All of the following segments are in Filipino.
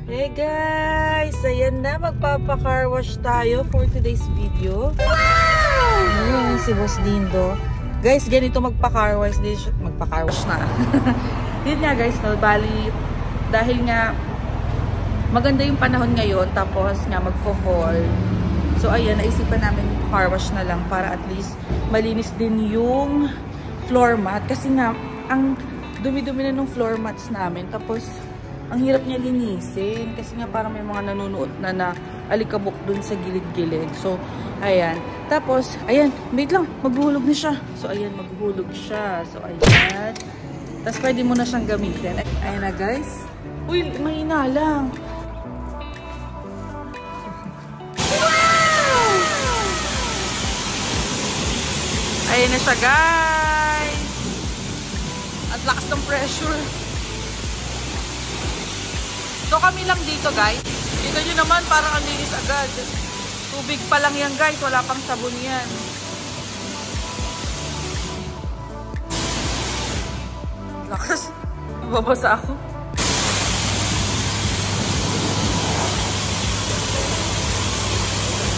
Hey guys! Ayan na, magpapa-car wash tayo for today's video. Wow! Ayan, si Boss Dindo. Guys, ganito magpa-car wash na. Yun nga guys, no, bali, dahil nga maganda yung panahon ngayon, tapos nga magfo-fall. So ayan, naisipan namin car wash na lang para at least malinis din yung floor mat. Kasi nga, ang dumi-dumi na ng floor mats namin. Tapos, ang hirap niya linisin kasi nga parang may mga nanunuot na alikabok dun sa gilid-gilid. So, ayan. Tapos, ayan, wait lang, maghuhulog na siya. So, ayan, maghuhulog siya. So, ayan. Tapos, pwede mo na siyang gamitin. Ayan na, guys. Uy, mahina lang. Wow! Ayan na siya, guys. At lakas ng pressure. So kami lang dito guys. Kita nyo naman parang ang linis agad. Tubig pa lang yan guys. Wala pang sabon yan. Lakas. Babasa ako.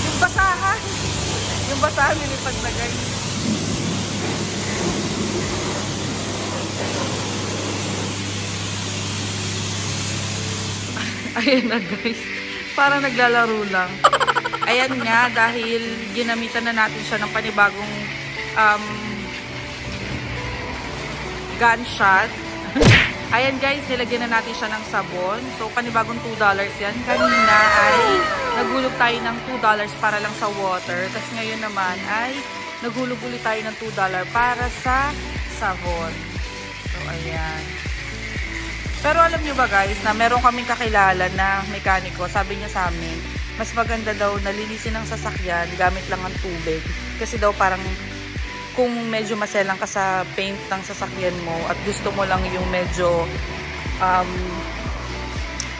Yung basahan. Yung basahan nilipad na guys. Ayan na guys, parang naglalaro lang. Ayan nga, dahil ginamitan na natin siya ng panibagong gunshot. Ayan guys, nilagyan na natin siya ng sabon. So panibagong $2 yan. Kanina ay naghulog tayo ng $2 para lang sa water. Tapos ngayon naman ay naghulog ulit tayo ng $2 para sa sabon. So ayan. Pero alam nyo ba guys, na meron kaming kakilala na mekaniko, sabi niya sa amin, mas maganda daw nalinisin ng sasakyan gamit lang ang tubig. Kasi daw parang kung medyo maselang ka sa paint ng sasakyan mo at gusto mo lang yung medyo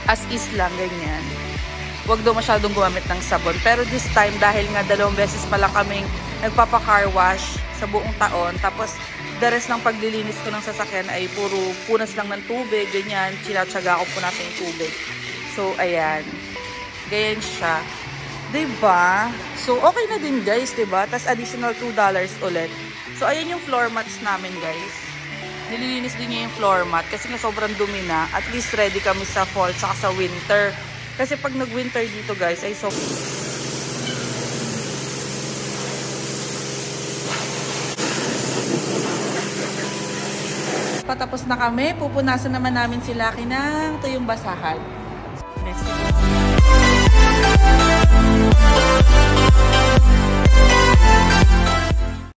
as is lang, ganyan, huwag daw masyadong gumamit ng sabon. Pero this time, dahil nga 2 beses pa lang kaming nagpapa-car wash sa buong taon, tapos the rest ng paglilinis ko ng sasakyan ay puro punas lang ng tubig, ganyan, tinatsaga ko punasan yung tubig. So, ayan. Ganyan siya. Diba? So, okay na din guys, diba? Tapos additional $2 ulit. So, ayan yung floor mats namin guys. Nililinis din niya yung floor mat kasi nga sobrang dumi na. At least ready kami sa fall tsaka sa winter. Kasi pag nag-winter dito guys, ay so... Patapos na kami, pupunasan naman namin si Lucky ng tuyong basahan. Next.